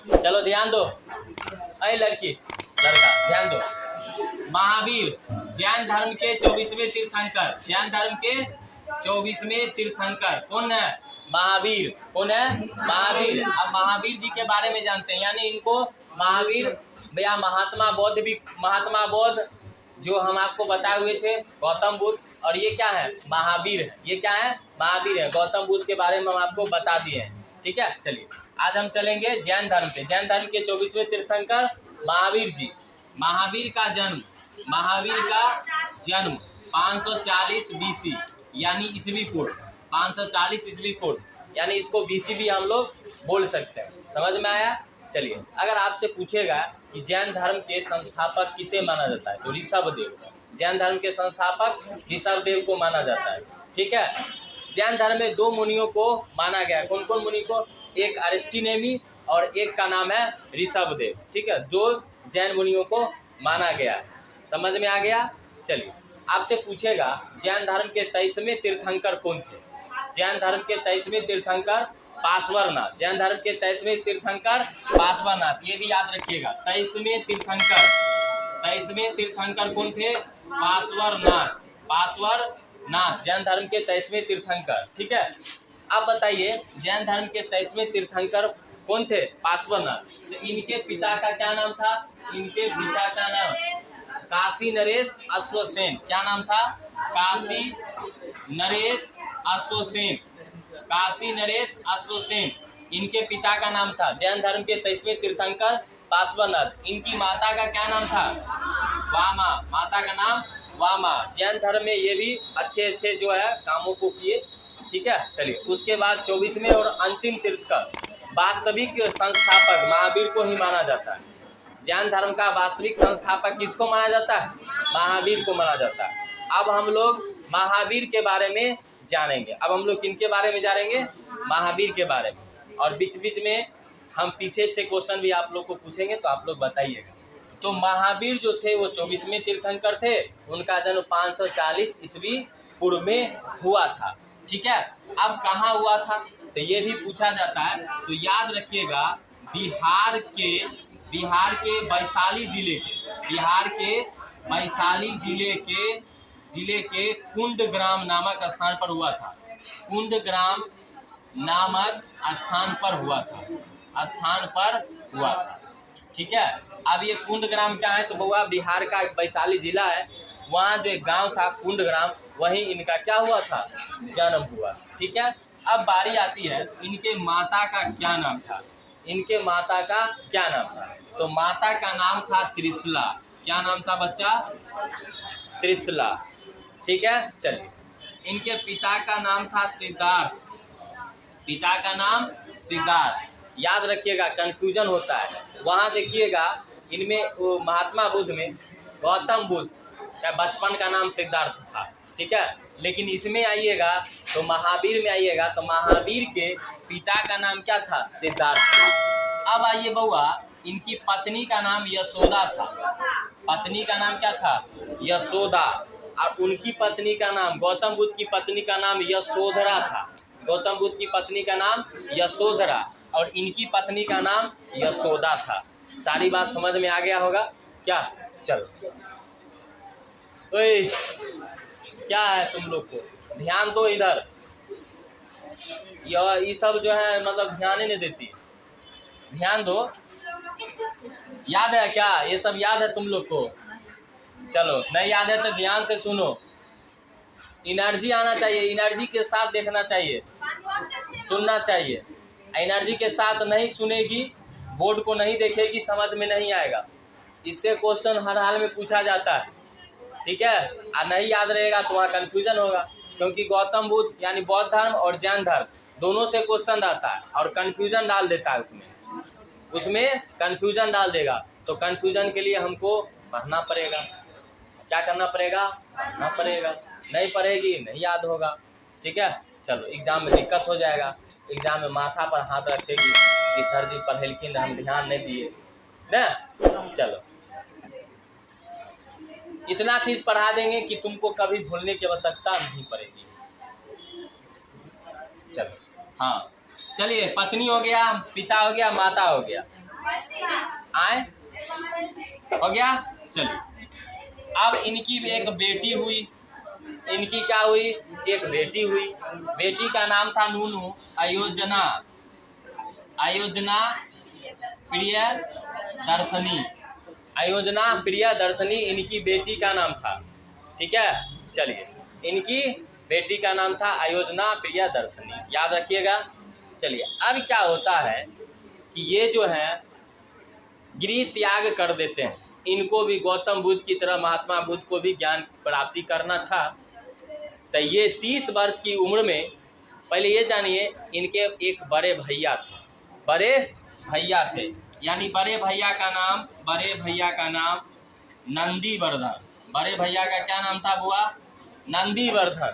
चलो ध्यान दो, अरे लड़की लड़का ध्यान दो। महावीर जैन धर्म के 24वें तीर्थंकर, जैन धर्म के 24वें तीर्थंकर कौन है? महावीर। कौन है? महावीर। अब महावीर जी के बारे में जानते हैं, यानी इनको महावीर या महात्मा बौद्ध भी, महात्मा बौद्ध जो हम आपको बताए हुए थे गौतम बुद्ध, और ये क्या है? महावीर है। ये क्या है? महावीर है। गौतम बुद्ध के बारे में हम आपको बता दिए हैं। ठीक है, चलिए आज हम चलेंगे जैन धर्म पे। जैन धर्म के 24वें तीर्थंकर महावीर जी। महावीर का जन्म 540 BC यानी ईस्वी पूर्व, 540 ईस्वी पूर्व, यानी इसको BC भी हम लोग बोल सकते हैं। समझ में आया? चलिए, अगर आपसे पूछेगा कि जैन धर्म के संस्थापक किसे माना जाता है, तो ऋषभदेव। जैन धर्म के संस्थापक ऋषभदेव को माना जाता है। ठीक है, जैन धर्म में 2 मुनियों को माना गया है। कौन कौन मुनि को? एक अरिष्टनेमी और एक का नाम है ऋषभदेव। ठीक है, 2 जैन मुनियों को माना गया है। समझ में आ गया? चलिए, आपसे पूछेगा जैन धर्म के 23वें तीर्थंकर कौन थे? जैन धर्म के 23वें तीर्थंकर पार्श्वनाथ। जैन धर्म के 23वें तीर्थंकर पार्श्वनाथ, ये भी याद रखिएगा। 23वें तीर्थंकर, 23वें तीर्थंकर कौन थे? पार्श्वनाथ। पार्श्वनाथ जैन धर्म के 23वें तीर्थंकर। ठीक है, अब बताइए जैन धर्म के 23वें तीर्थंकर कौन थे? पार्श्वनाथ। तो इनके पिता का क्या नाम था? इनके पिता का नाम काशी नरेश अश्वसेन। क्या नाम था? काशी नरेश अश्वसेन। काशी नरेश अश्वसेन इनके पिता का नाम था। जैन धर्म के 23वें तीर्थंकर पार्श्वनाथ। इनकी माता का क्या नाम था? वामा। माता का नाम वामा। जैन धर्म में ये भी अच्छे जो है कामों को किए। ठीक है, चलिए उसके बाद 24वें और अंतिम तीर्थंकर वास्तविक संस्थापक महावीर को ही माना जाता है। जैन धर्म का वास्तविक संस्थापक किसको माना जाता है? महावीर को माना जाता है। अब हम लोग महावीर के बारे में जानेंगे। अब हम लोग किनके बारे में जानेंगे? महावीर के बारे में। और बीच बीच में हम पीछे से क्वेश्चन भी आप लोग को पूछेंगे, तो आप लोग बताइएगा। तो महावीर जो थे वो 24वें तीर्थंकर थे। उनका जन्म 540 ईस्वी पूर्व में हुआ था। ठीक है, अब कहाँ हुआ था तो ये भी पूछा जाता है। तो याद रखिएगा, बिहार के वैशाली जिले के, बिहार के वैशाली जिले के कुंडग्राम नामक स्थान पर हुआ था। कुंडग्राम नामक स्थान पर हुआ था। ठीक है, अब ये कुंडग्राम क्या है? तो बउआ बिहार का एक वैशाली जिला है, वहाँ जो एक गांव था कुंडग्राम, वहीं इनका क्या हुआ था? जन्म हुआ। ठीक है, अब बारी आती है इनके माता का क्या नाम था? इनके माता का क्या नाम था? तो माता का नाम था त्रिशला। क्या नाम था बच्चा? त्रिशला। ठीक है, चलिए इनके पिता का नाम था सिद्धार्थ। पिता का नाम सिद्धार्थ। याद रखिएगा, कंफ्यूजन होता है। वहाँ देखिएगा इनमें वो महात्मा बुद्ध में गौतम बुद्ध का बचपन का नाम सिद्धार्थ था। ठीक है, लेकिन इसमें आइएगा तो महावीर में आइएगा तो महावीर के पिता का नाम क्या था? सिद्धार्थ था। अब आइए बउआ, इनकी पत्नी का नाम यशोदा था। पत्नी का नाम क्या था? यशोदा। और उनकी पत्नी का नाम, गौतम बुद्ध की पत्नी का नाम यशोधरा था। गौतम बुद्ध की पत्नी का नाम यशोधरा और इनकी पत्नी का नाम यशोदा था। सारी बात समझ में आ गया होगा क्या? चलो, ओए क्या है तुम लोग को? ध्यान दो इधर। ये सब जो है मतलब ध्यान ही नहीं देती। ध्यान दो। याद है क्या? ये सब याद है तुम लोग को? चलो, नहीं याद है तो ध्यान से सुनो। एनर्जी आना चाहिए, एनर्जी के साथ देखना चाहिए, सुनना चाहिए। एनर्जी के साथ नहीं सुनेगी, बोर्ड को नहीं देखेगी, समझ में नहीं आएगा। इससे क्वेश्चन हर हाल में पूछा जाता है। ठीक है, और नहीं याद रहेगा तो वहाँ कन्फ्यूजन होगा, क्योंकि गौतम बुद्ध यानी बौद्ध धर्म और जैन धर्म दोनों से क्वेश्चन आता है और कन्फ्यूजन डाल देता है। उसमें कन्फ्यूजन डाल देगा। तो कन्फ्यूजन के लिए हमको पढ़ना पड़ेगा। क्या करना पड़ेगा? पढ़ना पड़ेगा। नहीं पढ़ेगी नहीं याद होगा। ठीक है, चलो एग्जाम में दिक्कत हो जाएगा। एग्जाम में माथा पर हाथ रखेगी कि सर जी पढ़ेलखिन, हम ध्यान नहीं दिए ना। चलो, इतना चीज पढ़ा देंगे कि तुमको कभी भूलने की आवश्यकता नहीं पड़ेगी। चलो, हाँ, चलिए, पत्नी हो गया, पिता हो गया, माता हो गया। आए हो गया। चलिए अब इनकी भी एक बेटी हुई, इनकी क्या हुई, एक बेटी हुई। बेटी का नाम था नूनू। अयोजना, अयोजना प्रिय दर्शनी, अयोजना प्रिय दर्शनी इनकी बेटी का नाम था। ठीक है, चलिए इनकी बेटी का नाम था अयोजना प्रिय दर्शनी, याद रखिएगा। चलिए अब क्या होता है कि ये जो है गृह त्याग कर देते हैं। इनको भी गौतम बुद्ध की तरह महात्मा बुद्ध को भी ज्ञान प्राप्ति करना था। तो ये 30 वर्ष की उम्र में, पहले ये जानिए इनके एक बड़े भैया थे, बड़े भैया थे, यानी बड़े भैया का नाम नंदीवर्धन। बड़े भैया का क्या नाम था बुआ? नंदीवर्धन।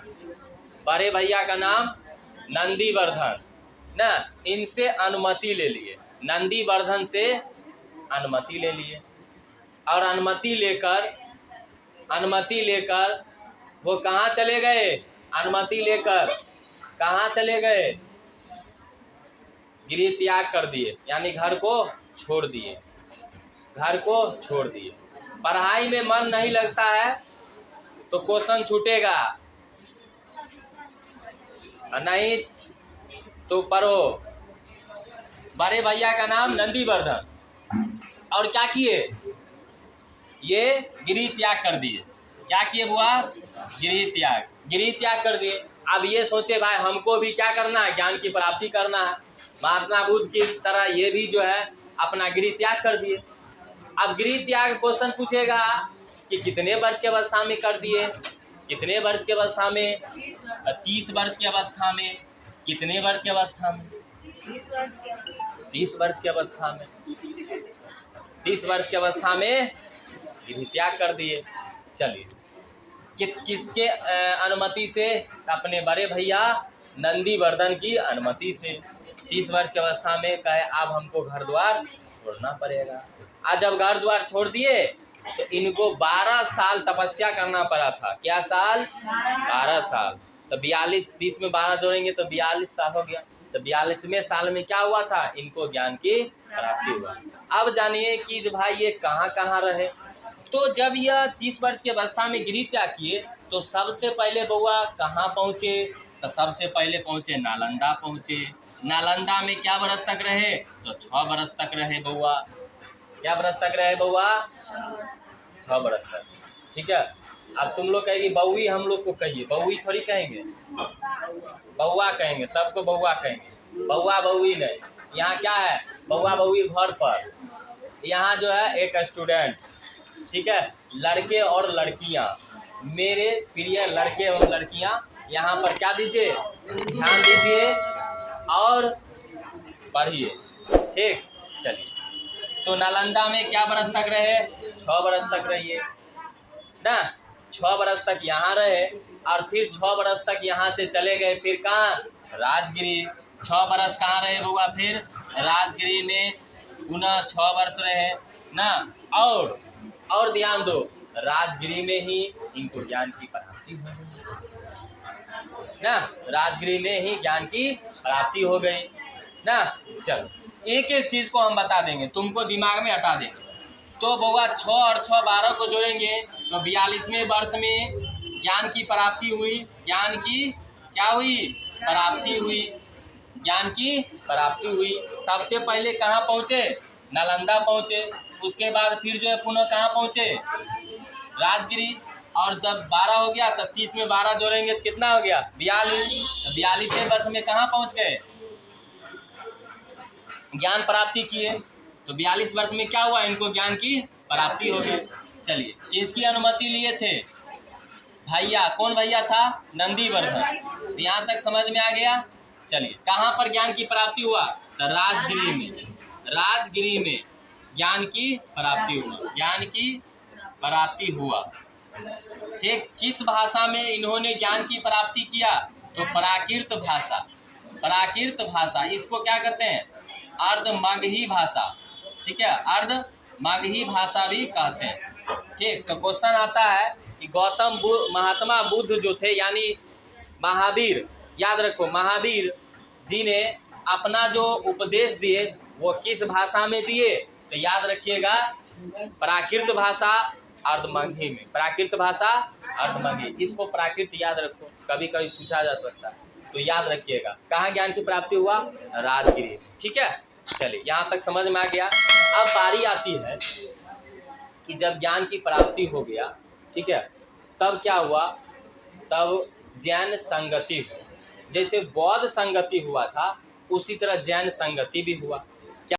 बड़े भैया का नाम नंदीवर्धन ना। इनसे अनुमति ले लिए, नंदीवर्धन से अनुमति ले लिए, और अनुमति लेकर वो कहाँ चले गए? अनुमति लेकर कहाँ चले गए? गृह त्याग कर दिए, यानी घर को छोड़ दिए, घर को छोड़ दिए। पढ़ाई में मन नहीं लगता है तो क्वेश्चन छूटेगा, नहीं तो पढ़ो। बड़े भैया का नाम नंदीवर्धन, और क्या किए? ये गृह त्याग कर दिए। क्या किए बुआ? गृह त्याग कर दिए। अब ये सोचे भाई हमको भी क्या करना है? ज्ञान की प्राप्ति करना है। महात्मा बुद्ध की तरह ये भी जो है अपना गृह त्याग कर दिए। अब गृह त्याग क्वेश्चन पूछेगा कि कितने वर्ष की अवस्था में कर दिए? कितने वर्ष की अवस्था में? 30 वर्ष की अवस्था में। कितने वर्ष की अवस्था में? 30 वर्ष की अवस्था में। 30 वर्ष की अवस्था में गृह त्याग कर दिए। चलिए किसके अनुमति से? अपने बड़े भैया नंदीवर्धन की अनुमति से। 30 वर्ष की अवस्था में कहे अब हमको घर द्वार छोड़ना पड़ेगा। आज जब घर द्वार छोड़ दिए तो इनको 12 साल तपस्या करना पड़ा था। क्या साल? 12 साल। तो 42, 30 में 12 जोड़ेंगे तो 42 साल हो गया। तो 42वें साल में क्या हुआ था? इनको ज्ञान की प्राप्ति हुआ। अब जानिए कि भाई ये कहाँ कहाँ रहे। तो जब यह 30 वर्ष की अवस्था में गृह त्याग किए तो सबसे पहले बउआ कहाँ पहुँचे? तो सबसे पहले पहुँचे नालंदा पहुँचे। नालंदा में क्या बरस तक रहे? तो 6 बरस तक रहे बउआ। क्या बरस तक रहे बउआ? 6 बरस तक। ठीक है। अब तुम लोग कहेगी बउई, हम लोग को कहिए, बउई थोड़ी कहेंगे, बउआ कहेंगे, सबको बउआ कहेंगे, बउआ बउई नहीं। यहाँ क्या है? बउआ बउई घर पर। यहाँ जो है एक स्टूडेंट, ठीक है, लड़के और लड़कियाँ, मेरे प्रिय लड़के एवं लड़कियाँ, यहाँ पर क्या दीजिए, ध्यान दीजिए और पढ़िए। ठीक, चलिए। तो नालंदा में क्या बरस तक रहे? 6 बरस तक रहिए ना। 6 बरस तक यहाँ रहे और फिर 6 बरस तक यहाँ से चले गए। फिर कहाँ? राजगिरी। 6 बरस कहाँ रहे बउआ? फिर राजगिरी में पुनः 6 वर्ष रहे ना। और ध्यान दो, राजगिरी में ही इनको ज्ञान की प्राप्ति हो गई ना। राजगिरी में ही ज्ञान की प्राप्ति हो गई ना। चलो एक एक चीज़ को हम बता देंगे, तुमको दिमाग में हटा देंगे। तो बउआ 6 और 6 12 को जोड़ेंगे तो 42वें वर्ष में ज्ञान की प्राप्ति हुई। ज्ञान की क्या हुई? प्राप्ति हुई। ज्ञान की प्राप्ति हुई। सबसे पहले कहाँ पहुँचे? नालंदा पहुँचे। उसके बाद फिर जो है पुनः कहाँ पहुँचे? राजगिरी। और जब 12 हो गया तब 30 में 12 जोड़ेंगे तो कितना हो गया? 42। तो 42वें वर्ष में कहाँ पहुँच गए? ज्ञान प्राप्ति किए। तो 42 वर्ष में क्या हुआ? इनको ज्ञान की प्राप्ति हो गई। चलिए, किसकी अनुमति लिए थे? भैया। कौन भैया था? नंदीवर्धन। यहाँ तक समझ में आ गया? चलिए, कहाँ पर ज्ञान की प्राप्ति हुआ? तो राजगिरी में। राजगिरी में ज्ञान की प्राप्ति हुआ। ज्ञान की प्राप्ति हुआ। ठीक, किस भाषा में इन्होंने ज्ञान की प्राप्ति किया? तो प्राकृत भाषा। प्राकृत भाषा, इसको क्या कहते हैं? अर्धमगही भाषा। ठीक है, अर्धमगही भाषा भी कहते हैं। ठीक, तो क्वेश्चन आता है कि महात्मा बुद्ध जो थे, यानी महावीर, याद रखो, महावीर जी ने अपना जो उपदेश दिए वो किस भाषा में दिए, तो याद रखिएगा प्राकृत भाषा अर्धमगही में, प्राकृत भाषा अर्धमगही। इसको प्राकृत याद रखो, कभी कभी पूछा जा सकता है, तो याद रखिएगा। कहाँ ज्ञान की प्राप्ति हुआ, राजगिरी। ठीक है, चलिए यहाँ तक समझ में आ गया। अब बारी आती है कि जब ज्ञान की प्राप्ति हो गया, ठीक है, तब क्या हुआ, तब जैन संगति हुई। जैसे बौद्ध संगति हुआ था उसी तरह जैन संगति भी हुआ।